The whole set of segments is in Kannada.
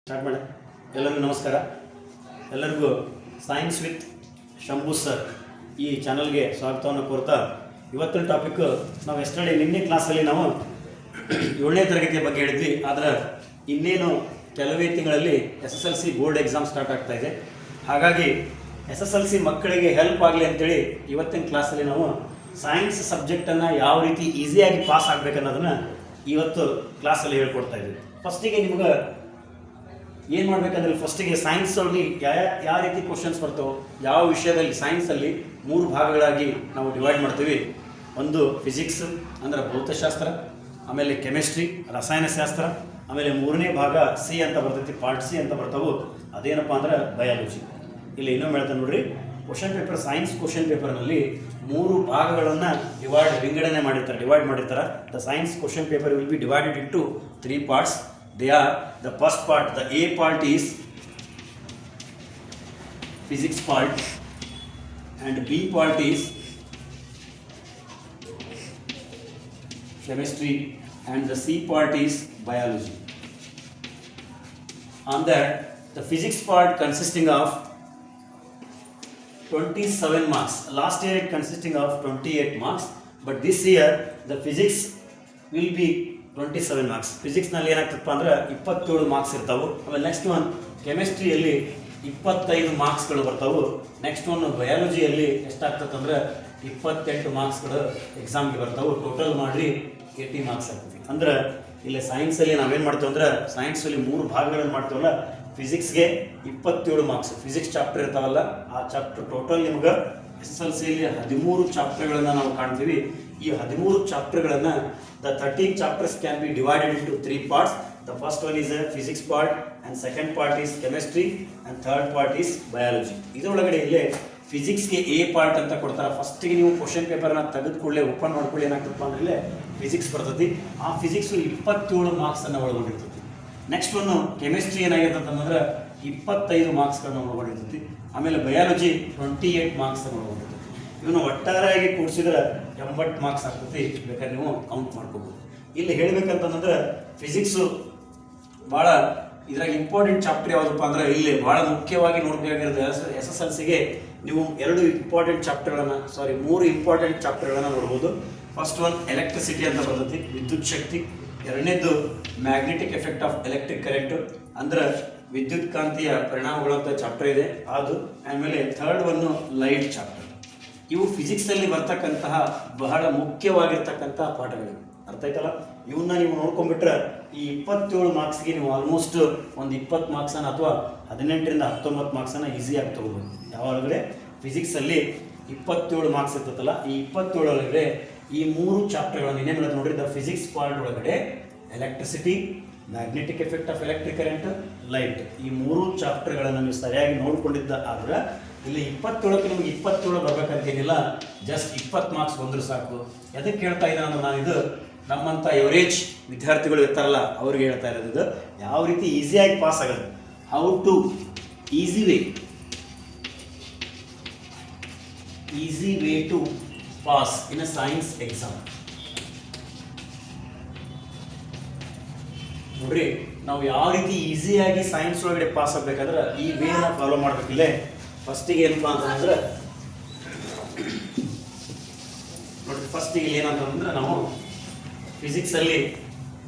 ಸ್ಟಾರ್ಟ್ ಮಾಡಿ. ಎಲ್ಲರಿಗೂ ನಮಸ್ಕಾರ. ಎಲ್ಲರಿಗೂ ಸೈನ್ಸ್ ವಿತ್ ಶಂಭು ಸರ್ ಈ ಚಾನಲ್ಗೆ ಸ್ವಾಗತವನ್ನು ಕೋರ್ತಾ, ಇವತ್ತಿನ ಟಾಪಿಕ್ ನಾವು ಎಸ್ಟರ್ಡೇ ನಿನ್ನೆ ಕ್ಲಾಸಲ್ಲಿ ನಾವು 7ನೇ ತರಗತಿಯ ಬಗ್ಗೆ ಹೇಳಿದ್ವಿ. ಆದರೆ ಇನ್ನೇನು ಕೆಲವೇ ತಿಂಗಳಲ್ಲಿ SSLC ಬೋರ್ಡ್ ಎಕ್ಸಾಮ್ ಸ್ಟಾರ್ಟ್ ಆಗ್ತಾ ಇದೆ. ಹಾಗಾಗಿ SSLC ಮಕ್ಕಳಿಗೆ ಹೆಲ್ಪ್ ಆಗಲಿ ಅಂತೇಳಿ ಇವತ್ತಿನ ಕ್ಲಾಸಲ್ಲಿ ನಾವು ಸೈನ್ಸ್ ಸಬ್ಜೆಕ್ಟನ್ನು ಯಾವ ರೀತಿ ಈಸಿಯಾಗಿ ಪಾಸ್ ಆಗಬೇಕನ್ನೋದನ್ನು ಇವತ್ತು ಕ್ಲಾಸಲ್ಲಿ ಹೇಳ್ಕೊಡ್ತಾ ಇದ್ವಿ. ಫಸ್ಟಿಗೆ ನಿಮ್ಗೆ ಏನು ಮಾಡಬೇಕಂದ್ರೆ, ಫಸ್ಟಿಗೆ ಸೈನ್ಸಲ್ಲಿ ಯಾವ ರೀತಿ ಕ್ವಶನ್ಸ್ ಬರ್ತವೆ, ಯಾವ ವಿಷಯದಲ್ಲಿ ಸೈನ್ಸಲ್ಲಿ 3 ಭಾಗಗಳಾಗಿ ನಾವು ಡಿವೈಡ್ ಮಾಡ್ತೀವಿ. ಒಂದು ಫಿಸಿಕ್ಸ್ ಅಂದರೆ ಭೌತಶಾಸ್ತ್ರ, ಆಮೇಲೆ ಕೆಮಿಸ್ಟ್ರಿ ರಸಾಯನಶಾಸ್ತ್ರ, ಆಮೇಲೆ 3ನೇ ಭಾಗ ಸಿ ಅಂತ ಬರ್ತೈತಿ, ಪಾರ್ಟ್ ಸಿ ಅಂತ ಬರ್ತಾವೆ. ಅದೇನಪ್ಪ ಅಂದ್ರೆ ಬಯಾಲಜಿ. ಇಲ್ಲಿ ಇನ್ನೊಮ್ಮೆ ಹೇಳ್ತಾನೆ ನೋಡ್ರಿ, ಕ್ವಶನ್ ಪೇಪರ್ ಸೈನ್ಸ್ ಕ್ವಶನ್ ಪೇಪರ್ನಲ್ಲಿ 3 ಭಾಗಗಳನ್ನು ಡಿವೈಡ್ ಮಾಡಿರ್ತಾರೆ. The science question paper will be divided into 3 parts. They are the first part, the A part is physics part, and B part is chemistry, and the C part is biology. On that, the physics part consisting of 27 marks. Last year it consisting of 28 marks, but this year the physics will be 27 marks. ಫಿಸಿಕ್ಸ್ನಲ್ಲಿ ಏನಾಗ್ತದಪ್ಪ ಅಂದ್ರೆ 27 ಮಾರ್ಕ್ಸ್ ಇರ್ತಾವೆ. ಆಮೇಲೆ ನೆಕ್ಸ್ಟ್ ಒನ್ ಕೆಮಿಸ್ಟ್ರಿಯಲ್ಲಿ 25 ಮಾರ್ಕ್ಸ್ಗಳು ಬರ್ತಾವೆ. ನೆಕ್ಸ್ಟ್ ಒನ್ ಬಯಾಲಜಿಯಲ್ಲಿ ಎಷ್ಟಾಗ್ತದೆ 28 ಮಾರ್ಕ್ಸ್ಗಳು ಎಕ್ಸಾಮ್ಗೆ ಬರ್ತಾವೆ. ಟೋಟಲ್ ಮಾಡಿ 80 ಮಾರ್ಕ್ಸ್ ಆಗ್ತದೆ. ಅಂದ್ರೆ ಇಲ್ಲಿ ಸೈನ್ಸಲ್ಲಿ ನಾವೇನು ಮಾಡ್ತೇವೆ ಅಂದ್ರೆ, ಸೈನ್ಸಲ್ಲಿ 3 ಭಾಗಗಳನ್ನು ಮಾಡ್ತೇವಲ್ಲ. ಫಿಸಿಕ್ಸ್ಗೆ 27 ಮಾರ್ಕ್ಸ್, ಫಿಸಿಕ್ಸ್ ಚಾಪ್ಟರ್ ಇರ್ತಾವಲ್ಲ ಆ ಚಾಪ್ಟರ್ ಟೋಟಲ್ ನಿಮ್ಗೆ SSLCಯಲ್ಲಿ 13 ಚಾಪ್ಟರ್ಗಳನ್ನು ನಾವು ಕಾಣ್ತೀವಿ. ಈ 13 ಚಾಪ್ಟರ್ಗಳನ್ನು the 13 chapters can be divided into 3 parts. The first one is a physics part, and second part is chemistry, and third part is biology. ಇದರೊಳಗಡೆ ಇಲ್ಲೇ ಫಿಸಿಕ್ಸ್ಗೆ A ಪಾರ್ಟ್ ಅಂತ ಕೊಡ್ತಾರೆ. ಫಸ್ಟಿಗೆ ನೀವು ಕ್ವಶನ್ ಪೇಪರ್ನ ತೆಗೆದುಕೊಳ್ಳೆ ಓಪನ್ ಮಾಡ್ಕೊಳ್ಳಿ, ಏನಾಗ್ತದಪ್ಪ ಅಂದ್ರೆ ಇಲ್ಲೇ ಫಿಸಿಕ್ಸ್ ಬರ್ತದೆ. ಆ ಫಿಸಿಕ್ಸು 27 ಮಾರ್ಕ್ಸನ್ನು ಒಳಗೊಂಡಿರ್ತದೆ. ನೆಕ್ಸ್ಟ್ ಒನ್ನು ಕೆಮಿಸ್ಟ್ರಿ ಏನಾಗಿರ್ತದೆ ಅಂದ್ರೆ 25 ಮಾರ್ಕ್ಸ್ಗಳನ್ನ ಒಳಗೊಂಡಿರ್ತದೆ. ಆಮೇಲೆ ಬಯಾಲಜಿ 28 ಮಾರ್ಕ್ಸನ್ನು ಒಳಗೊಂಡಿರ್ತದೆ. ಇವನು ಒಟ್ಟಾರೆಯಾಗಿ ಕೂಡಿಸಿದ್ರೆ 80 ಮಾರ್ಕ್ಸ್ ಆಗ್ತದೆ. ಬೇಕಾದ್ರೆ ನೀವು ಕೌಂಟ್ ಮಾಡ್ಕೋಬೋದು. ಇಲ್ಲಿ ಹೇಳ್ಬೇಕಂತಂದ್ರೆ ಫಿಸಿಕ್ಸು ಭಾಳ ಇದ್ರಾಗ ಇಂಪಾರ್ಟೆಂಟ್ ಚಾಪ್ಟರ್ ಯಾವುದಪ್ಪ ಅಂದ್ರೆ, ಇಲ್ಲಿ ಭಾಳ ಮುಖ್ಯವಾಗಿ ನೋಡಬೇಕಾಗಿರೋದು SSLCಗೆ ನೀವು 3 ಇಂಪಾರ್ಟೆಂಟ್ ಚಾಪ್ಟರ್ಗಳನ್ನು ನೋಡ್ಬೋದು. ಫಸ್ಟ್ ಒನ್ ಎಲೆಕ್ಟ್ರಿಸಿಟಿ ಅಂತ ಬರ್ತೈತಿ, ವಿದ್ಯುತ್ ಶಕ್ತಿ. ಎರಡನೇದು magnetic effect of electric current, ಅಂದ್ರೆ ವಿದ್ಯುತ್ ಕಾಂತಿಯ ಪರಿಣಾಮಗಳು ಅಂತ ಚಾಪ್ಟರ್ ಇದೆ ಅದು. ಆಮೇಲೆ ಥರ್ಡ್ ಒನ್ನು ಲೈಟ್ ಚಾಪ್ಟರ್. ಇವು ಫಿಸಿಕ್ಸಲ್ಲಿ ಬರ್ತಕ್ಕಂತಹ ಬಹಳ ಮುಖ್ಯವಾಗಿರ್ತಕ್ಕಂಥ ಪಾಠಗಳಿವೆ. ಅರ್ಥ ಆಯ್ತಲ್ಲ? ಇವನ್ನ ನೀವು ನೋಡ್ಕೊಂಡ್ಬಿಟ್ರೆ ಈ 27 ಮಾರ್ಕ್ಸ್ಗೆ ನೀವು ಆಲ್ಮೋಸ್ಟ್ ಒಂದು 20 ಮಾರ್ಕ್ಸನ್ನು ಅಥವಾ 18ರಿಂದ 19 ಮಾರ್ಕ್ಸನ್ನು ಈಸಿಯಾಗಿ ತೊಗೋಬೋದು. ಯಾವಾಗಲೇ ಫಿಸಿಕ್ಸಲ್ಲಿ 27 ಮಾರ್ಕ್ಸ್ ಇರ್ತದಲ್ಲ, ಈ 27 ಒಳಗಡೆ ಈ 3 ಚಾಪ್ಟರ್ಗಳನ್ನು ಇನ್ನೇನು ಹೇಳೋದು ನೋಡ್ರಿ. ದ ಫಿಸಿಕ್ಸ್ ಪಾರ್ಟ್ ಒಳಗಡೆ electricity, magnetic effect of electric current, light, ಈ 3 ಚಾಪ್ಟರ್ಗಳನ್ನು ನೀವು ಸರಿಯಾಗಿ ನೋಡ್ಕೊಂಡಿದ್ದ ಆದ್ರೆ ಇಲ್ಲಿ 27ಕ್ಕೆ ನಿಮಗೆ 27 ಬರ್ಬೇಕಂತೇನಿಲ್ಲ, ಜಸ್ಟ್ 20 ಮಾರ್ಕ್ಸ್ ಬಂದರೂ ಸಾಕು. ಎದಕ್ಕೆ ಹೇಳ್ತಾ ಇದ್ದಾನೆ ಅಂದ್ರೆ, ನಾನು ಇದು ನಮ್ಮಂಥ ಎವರೇಜ್ ವಿದ್ಯಾರ್ಥಿಗಳು ಇರ್ತಾರಲ್ಲ ಅವ್ರಿಗೆ ಹೇಳ್ತಾ ಇರೋದು. ಇದು ಯಾವ ರೀತಿ ಈಸಿಯಾಗಿ ಪಾಸ್ ಆಗೋದು, how to easy way to pass in a science exam. ನೋಡ್ರಿ, ನಾವು ಯಾವ ರೀತಿ ಈಸಿಯಾಗಿ ಸೈನ್ಸ್ ಒಳಗಡೆ ಪಾಸ್ ಆಗಬೇಕಾದ್ರೆ ಈ ವೇನ ಫಾಲೋ ಮಾಡಬೇಕಿಲ್ಲೇ. ಫಸ್ಟಿಗೆ ಏನಪ್ಪ ಅಂತಂದ್ರೆ ನೋಡ್ರಿ, ಫಸ್ಟಿಗೆ ಏನಂತಂದ್ರೆ ನಾವು ಫಿಸಿಕ್ಸಲ್ಲಿ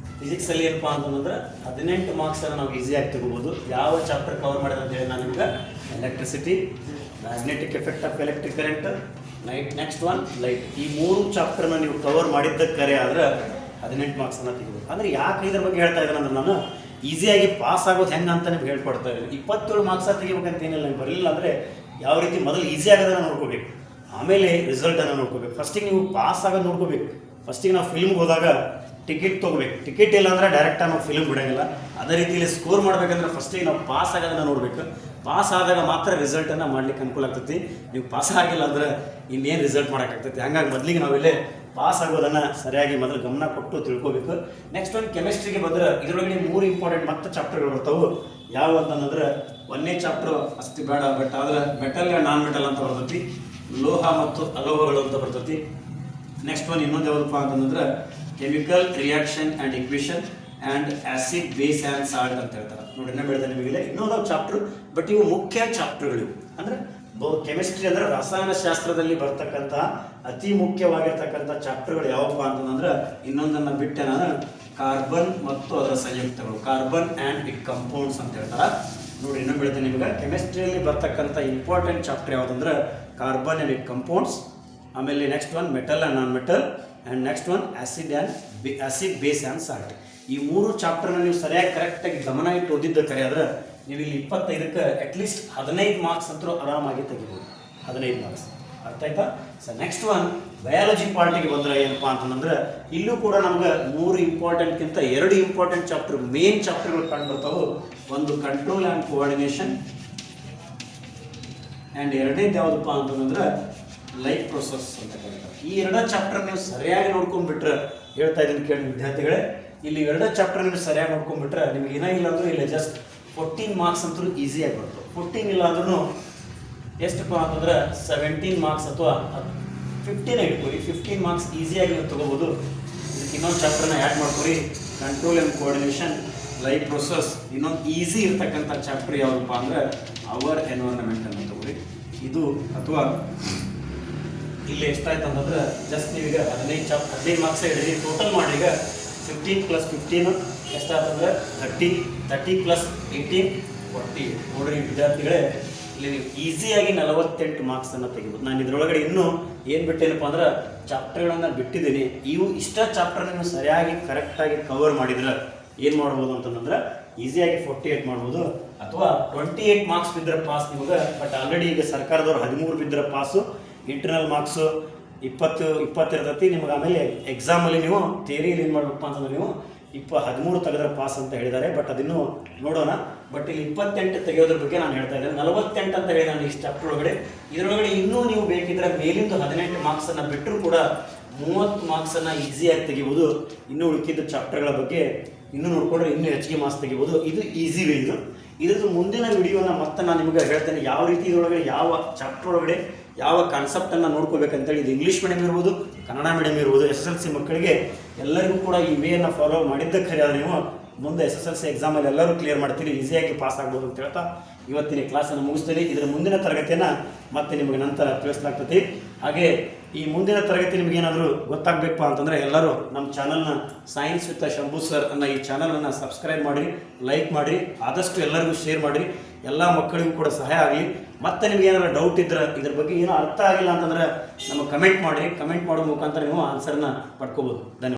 ಏನಪ್ಪ ಅಂತಂದ್ರೆ 18 ಮಾರ್ಕ್ಸನ್ನು ನಾವು ಈಸಿಯಾಗಿ ತಗೋಬೋದು. ಯಾವ ಚಾಪ್ಟರ್ ಕವರ್ ಮಾಡಿದೆ ಅಂತ ಹೇಳಿ ನಾನು ನಿಮ್ಗೆ electricity, magnetic effect of electric current, next one light, ಈ 3 ಚಾಪ್ಟರ್ನ ನೀವು ಕವರ್ ಮಾಡಿದ್ದಕ್ಕೆ ಆದ್ರೆ 18 ಮಾರ್ಕ್ಸನ್ನು ತೆಗಿಬೋದು. ಅಂದರೆ ಯಾಕೆ ಇದ್ರ ಬಗ್ಗೆ ಹೇಳ್ತಾ ಇದ್ದಾನೆ ಅಂದ್ರೆ, ನಾನು ಈಸಿಯಾಗಿ ಪಾಸ್ ಆಗೋದು ಹೆಂಗೆ ಅಂತ ನಿಮ್ಗೆ ಹೇಳ್ಕೊಡ್ತಾ ಇದ್ದೀನಿ. 27 ಮಾರ್ಕ್ಸ ತೆಗಿಬೇಕಂತ ಏನಿಲ್ಲ. ನಿಮ್ಗೆ ಬರಲಿಲ್ಲ ಅಂದರೆ ಯಾವ ರೀತಿ ಮೊದಲು ಈಸಿ ಆಗೋದನ್ನು ನೋಡ್ಕೋಬೇಕು, ಆಮೇಲೆ ರಿಸಲ್ಟನ್ನು ನೋಡ್ಕೋಬೇಕು. ಫಸ್ಟಿಗೆ ನೀವು ಪಾಸ್ ಆಗೋದು ನೋಡ್ಕೋಬೇಕು. ಫಸ್ಟಿಗೆ ನಾವು ಫಿಲ್ಮ್ಗೆ ಹೋದಾಗ ಟಿಕೆಟ್ ತೊಗೋಬೇಕು. ಟಿಕೆಟ್ ಇಲ್ಲ ಅಂದರೆ ಡೈರೆಕ್ಟಾಗಿ ನಾವು ಫಿಲ್ಮ್ ಬಿಡೋಂಗಿಲ್ಲ. ಅದೇ ರೀತಿಯಲ್ಲಿ ಸ್ಕೋರ್ ಮಾಡಬೇಕಂದ್ರೆ ಫಸ್ಟಿಗೆ ನಾವು ಪಾಸ್ ಆಗೋದನ್ನು ನೋಡಬೇಕು. ಪಾಸ್ ಆದಾಗ ಮಾತ್ರ ರಿಸಲ್ಟನ್ನು ಮಾಡ್ಲಿಕ್ಕೆ ಅನುಕೂಲ ಆಗ್ತೈತಿ. ನೀವು ಪಾಸ್ ಆಗಿಲ್ಲ ಅಂದರೆ ಇನ್ನೇನು ರಿಸಲ್ಟ್ ಮಾಡೋಕ್ಕಾಗ್ತೈತಿ. ಹಾಗಾಗಿ ಮೊದಲಿಗೆ ನಾವಿಲ್ಲೇ ಪಾಸ್ ಆಗೋದನ್ನು ಸರಿಯಾಗಿ ಮೊದಲು ಗಮನ ಕೊಟ್ಟು ತಿಳ್ಕೊಬೇಕು. ನೆಕ್ಸ್ಟ್ ಒಂದು ಕೆಮಿಸ್ಟ್ರಿಗೆ ಬಂದರೆ ಇದರೊಳಗಡೆ 3 ಇಂಪಾರ್ಟೆಂಟ್ ಮತ್ತೆ ಚಾಪ್ಟರ್ಗಳು ಬರ್ತಾವೆ. ಯಾವ ಅಂತಂದ್ರೆ, 1ನೇ ಚಾಪ್ಟರ್ ಅಷ್ಟು ಬೇಡ, ಬಟ್ ಆದರೆ ಮೆಟಲ್ ಆ್ಯಂಡ್ ನಾನ್ ಮೆಟಲ್ ಅಂತ ಬರ್ತೈತಿ, ಲೋಹ ಮತ್ತು ಅಲೋಹಗಳು ಅಂತ ಬರ್ತೈತಿ. ನೆಕ್ಸ್ಟ್ ಒನ್ ಇನ್ನೊಂದು ಯಾವುದಪ್ಪ ಅಂತಂದ್ರೆ chemical reaction and equation and acid base and salt ಅಂತ ಹೇಳ್ತಾರೆ. ನೋಡಿ ಇನ್ನೂ ಬೆಳೆದ ನಿಮಗಿಲ್ಲ ಇನ್ನೊಂದು ಚಾಪ್ಟರ್, ಬಟ್ ಇವು ಮುಖ್ಯ ಚಾಪ್ಟರ್ಗಳು. ಅಂದರೆ ಕೆಮಿಸ್ಟ್ರಿ ಅಂದರೆ ರಸಾಯನಶಾಸ್ತ್ರದಲ್ಲಿ ಬರ್ತಕ್ಕಂತಹ ಅತಿ ಮುಖ್ಯವಾಗಿರ್ತಕ್ಕಂಥ ಚಾಪ್ಟರ್ಗಳು ಯಾವಪ್ಪ ಅಂತಂದ್ರೆ ಇನ್ನೊಂದನ್ನು ಬಿಟ್ಟೆ ನಾನು ಕಾರ್ಬನ್ ಮತ್ತು ಅದರ ಸಂಯುಕ್ತಗಳು, ಕಾರ್ಬನ್ ಆ್ಯಂಡ್ ಇಟ್ ಕಂಪೌಂಡ್ಸ್ ಅಂತ ಹೇಳ್ತಾರೆ. ನೋಡಿ ಇನ್ನೂ ಬೆಳಿತೀನಿ ನಿಮಗೆ ಕೆಮಿಸ್ಟ್ರಿಯಲ್ಲಿ ಬರ್ತಕ್ಕಂಥ ಇಂಪಾರ್ಟೆಂಟ್ ಚಾಪ್ಟರ್ ಯಾವುದಂದ್ರೆ ಕಾರ್ಬನ್ ಆ್ಯಂಡ್ ಇಟ್ ಕಂಪೌಂಡ್ಸ್, ಆಮೇಲೆ next one metal and non metal, and next one acid base and salt. ಈ 3 ಚಾಪ್ಟರ್ನ ನೀವು ಸರಿಯಾಗಿ ಕರೆಕ್ಟಾಗಿ ಗಮನ ಇಟ್ಟು ಓದಿದ್ದ ಕರೆ ಆದ್ರೆ ನೀವು ಇಲ್ಲಿ 25ಕ್ಕೆ ಅಟ್ಲೀಸ್ಟ್ 15 ಮಾರ್ಕ್ಸ್ ಅಂತೂ ಆರಾಮಾಗಿ ತೆಗಿಬೋದು. 15 ಮಾರ್ಕ್ಸ್ ಅರ್ಥ ಆಯ್ತಾ? ಸರ್ ನೆಕ್ಸ್ಟ್ ಒನ್ ಬಯಾಲಜಿ ಪಾರ್ಟಿಗೆ ಬಂದರೆ ಏನಪ್ಪ ಅಂತಂದ್ರೆ ಇಲ್ಲೂ ಕೂಡ ನಮ್ಗೆ 3 ಇಂಪಾರ್ಟೆಂಟ್ಗಿಂತ 2 ಇಂಪಾರ್ಟೆಂಟ್ ಚಾಪ್ಟರ್ ಮೇನ್ ಚಾಪ್ಟರ್ಗಳು ಕಂಡು ಬರ್ತಾವೆ. ಒಂದು ಕಂಟ್ರೋಲ್ ಆ್ಯಂಡ್ ಕೋಆರ್ಡಿನೇಷನ್, ಆ್ಯಂಡ್ ಎರಡನೇದು ಯಾವುದಪ್ಪ ಅಂತಂದ್ರೆ ಲೈಫ್ ಪ್ರೊಸೆಸ್ ಅಂತ ಕರೀತಾರೆ. ಈ 2 ಚಾಪ್ಟರ್ ನೀವು ಸರಿಯಾಗಿ ನೋಡ್ಕೊಂಡ್ಬಿಟ್ರೆ, ಹೇಳ್ತಾ ಇದ್ದೀನಿ ಕೇಳಿ ವಿದ್ಯಾರ್ಥಿಗಳೇ, ಇಲ್ಲಿ 2 ಚಾಪ್ಟರ್ ನೀವು ಸರಿಯಾಗಿ ನೋಡ್ಕೊಂಡ್ಬಿಟ್ರೆ ನಿಮ್ಗೆ ಏನೋ ಇಲ್ಲ ಅಂದ್ರೂ ಇಲ್ಲ ಜಸ್ಟ್ 14 ಮಾರ್ಕ್ಸ್ ಅಂತೂ ಈಸಿಯಾಗಿ ಬರ್ತವೆ. 14 ಇಲ್ಲ ಅಂದ್ರೂ ಎಷ್ಟಪ್ಪ ಅಂತಂದ್ರೆ 17 ಮಾರ್ಕ್ಸ್ ಅಥವಾ 15 ಇಟ್ಕೊರಿ, 15 ಮಾರ್ಕ್ಸ್ ಈಸಿಯಾಗಿ ನೀವು ತೊಗೋಬೋದು. ಇದಕ್ಕೆ ಇನ್ನೊಂದು ಚಾಪ್ಟರ್ನ ಆ್ಯಡ್ ಮಾಡ್ಕೊರಿ, control and coordination, life process. ಇನ್ನೊಂದು ಈಸಿ ಇರ್ತಕ್ಕಂಥ ಚಾಪ್ಟರ್ ಯಾವುದಪ್ಪ ಅಂದ್ರೆ ಅವರ್ ಎನ್ವೈರನ್ಮೆಂಟ್ ಅಂತ ತಗೋರಿ. ಇದು ಅಥವಾ ಇಲ್ಲಿ ಎಷ್ಟಾಯ್ತು ಅಂತಂದ್ರೆ ಜಸ್ಟ್ ನೀವೀಗ 15 ಮಾರ್ಕ್ಸ್ ಹಿಡಿದು ಟೋಟಲ್ ಮಾಡಿ ಈಗ 15 + 15 ಎಷ್ಟಾಗ್ತಂದ್ರೆ 30, 30 + 18 40. ನೋಡ್ರಿ ವಿದ್ಯಾರ್ಥಿಗಳೇ, ಇಲ್ಲಿ ನೀವು ಈಸಿಯಾಗಿ 48 ಮಾರ್ಕ್ಸನ್ನು ತೆಗಿಬೋದು. ನಾನು ಇದರೊಳಗಡೆ ಇನ್ನೂ ಏನು ಬಿಟ್ಟೇನಪ್ಪ ಅಂದ್ರೆ ಚಾಪ್ಟರ್ಗಳನ್ನು ಬಿಟ್ಟಿದ್ದೀನಿ. ಇವು ಇಷ್ಟ ಚಾಪ್ಟರ್ ನೀವು ಸರಿಯಾಗಿ ಕರೆಕ್ಟಾಗಿ ಕವರ್ ಮಾಡಿದ್ರೆ ಏನು ಮಾಡ್ಬೋದು ಅಂತಂದ್ರೆ ಈಸಿಯಾಗಿ 48 ಮಾಡ್ಬೋದು, ಅಥವಾ 28 ಮಾರ್ಕ್ಸ್ ಬಿದ್ದರೆ ಪಾಸ್ ನಿಮಗೆ. ಬಟ್ ಆಲ್ರೆಡಿ ಈಗ ಸರ್ಕಾರದವ್ರು 13 ಬಿದ್ದರೆ ಪಾಸು, ಇಂಟರ್ನಲ್ ಮಾರ್ಕ್ಸು 20 ಇರ್ತೈತಿ ನಿಮಗೆ. ಆಮೇಲೆ ಎಕ್ಸಾಮಲ್ಲಿ ನೀವು ಥಿಯರಿಯಲ್ಲಿ ಏನು ಮಾಡಬೇಕಪ್ಪ ಅಂತಂದ್ರೆ ನೀವು 13 ತೆಗೆದ್ರೆ ಪಾಸ್ ಅಂತ ಹೇಳಿದ್ದಾರೆ. ಬಟ್ ಅದನ್ನು ನೋಡೋಣ. ಬಟ್ ಇಲ್ಲಿ 28 ತೆಗೆಯೋದ್ರ ಬಗ್ಗೆ ನಾನು ಹೇಳ್ತಾ ಇದ್ದೇನೆ. 48 ಅಂತ ಹೇಳಿ ನಾನು ಈ ಚಾಪ್ಟರ್ ಒಳಗಡೆ. ಇದರೊಳಗಡೆ ಇನ್ನೂ ನೀವು ಬೇಕಿದ್ರೆ ಮೇಲಿಂದ 18 ಮಾರ್ಕ್ಸನ್ನು ಬಿಟ್ಟರೂ ಕೂಡ 30 ಮಾರ್ಕ್ಸನ್ನು ಈಸಿಯಾಗಿ ತೆಗಿಬೋದು. ಇನ್ನೂ ಉಳಿಕಿದ್ದ ಚಾಪ್ಟರ್ಗಳ ಬಗ್ಗೆ ಇನ್ನೂ ನೋಡ್ಕೊಂಡ್ರೆ ಇನ್ನೂ ಹೆಚ್ಚಿಗೆ ಮಾರ್ಕ್ಸ್ ತೆಗಿಬೋದು. ಇದು ಈಸಿ ವೇ. ಇದ್ರದ್ದು ಮುಂದಿನ ವಿಡಿಯೋನ ಮತ್ತೆ ನಾನು ನಿಮಗೆ ಹೇಳ್ತೇನೆ ಯಾವ ರೀತಿ ಇದರೊಳಗಡೆ ಯಾವ ಚಾಪ್ಟರ್ ಒಳಗಡೆ ಯಾವ ಕಾನ್ಸೆಪ್ಟನ್ನು ನೋಡ್ಕೋಬೇಕಂತೇಳಿ. ಇದು ಇಂಗ್ಲೀಷ್ ಮೀಡಿಯಮ್ ಇರ್ಬೋದು, ಕನ್ನಡ ಮೀಡಿಯಮ್ ಇರ್ಬೋದು, SSLC ಮಕ್ಕಳಿಗೆ ಎಲ್ಲರಿಗೂ ಕೂಡ ಈ ವೇಯನ್ನು ಫಾಲೋ ಮಾಡಿದ್ದ ಖರೆ ಆದರೆ ನೀವು ಮುಂದೆ SSLC ಎಕ್ಸಾಮಲ್ಲಿ ಎಲ್ಲರೂ ಕ್ಲಿಯರ್ ಮಾಡ್ತೀರಿ, ಈಸಿಯಾಗಿ ಪಾಸ್ ಆಗ್ಬೋದು ಅಂತ ಹೇಳ್ತಾ ಇವತ್ತಿನ ಕ್ಲಾಸನ್ನು ಮುಗಿಸ್ತೀನಿ. ಇದರ ಮುಂದಿನ ತರಗತಿಯನ್ನು ಮತ್ತೆ ನಿಮಗೆ ನಂತರ ತಿಳಿಸಲಾಗ್ತದೆ. ಹಾಗೆ ಈ ಮುಂದಿನ ತರಗತಿ ನಿಮಗೇನಾದರೂ ಗೊತ್ತಾಗಬೇಕಪ್ಪ ಅಂತಂದರೆ ಎಲ್ಲರೂ ನಮ್ಮ ಚಾನಲ್ನ ಸೈನ್ಸ್ ವಿತ್ ಶಂಭು ಸರ್ ಅನ್ನೋ ಈ ಚಾನಲನ್ನು ಸಬ್ಸ್ಕ್ರೈಬ್ ಮಾಡಿರಿ, ಲೈಕ್ ಮಾಡಿರಿ, ಆದಷ್ಟು ಎಲ್ಲರಿಗೂ ಶೇರ್ ಮಾಡಿರಿ, ಎಲ್ಲ ಮಕ್ಕಳಿಗೂ ಕೂಡ ಸಹಾಯ ಆಗಲಿ. ಮತ್ತೆ ನಿಮ್ಗೆ ಏನಾದ್ರು ಡೌಟ್ ಇದ್ರೆ ಇದ್ರ ಬಗ್ಗೆ ಏನೋ ಅರ್ಥ ಆಗಿಲ್ಲ ಅಂತಂದ್ರೆ ನಮಗೆ ಕಮೆಂಟ್ ಮಾಡಿರಿ. ಕಮೆಂಟ್ ಮಾಡೋ ಮುಖಾಂತರ ನೀವು ಆನ್ಸರ್ನ ಪಡ್ಕೋಬೋದು. ಧನ್ಯವಾದ.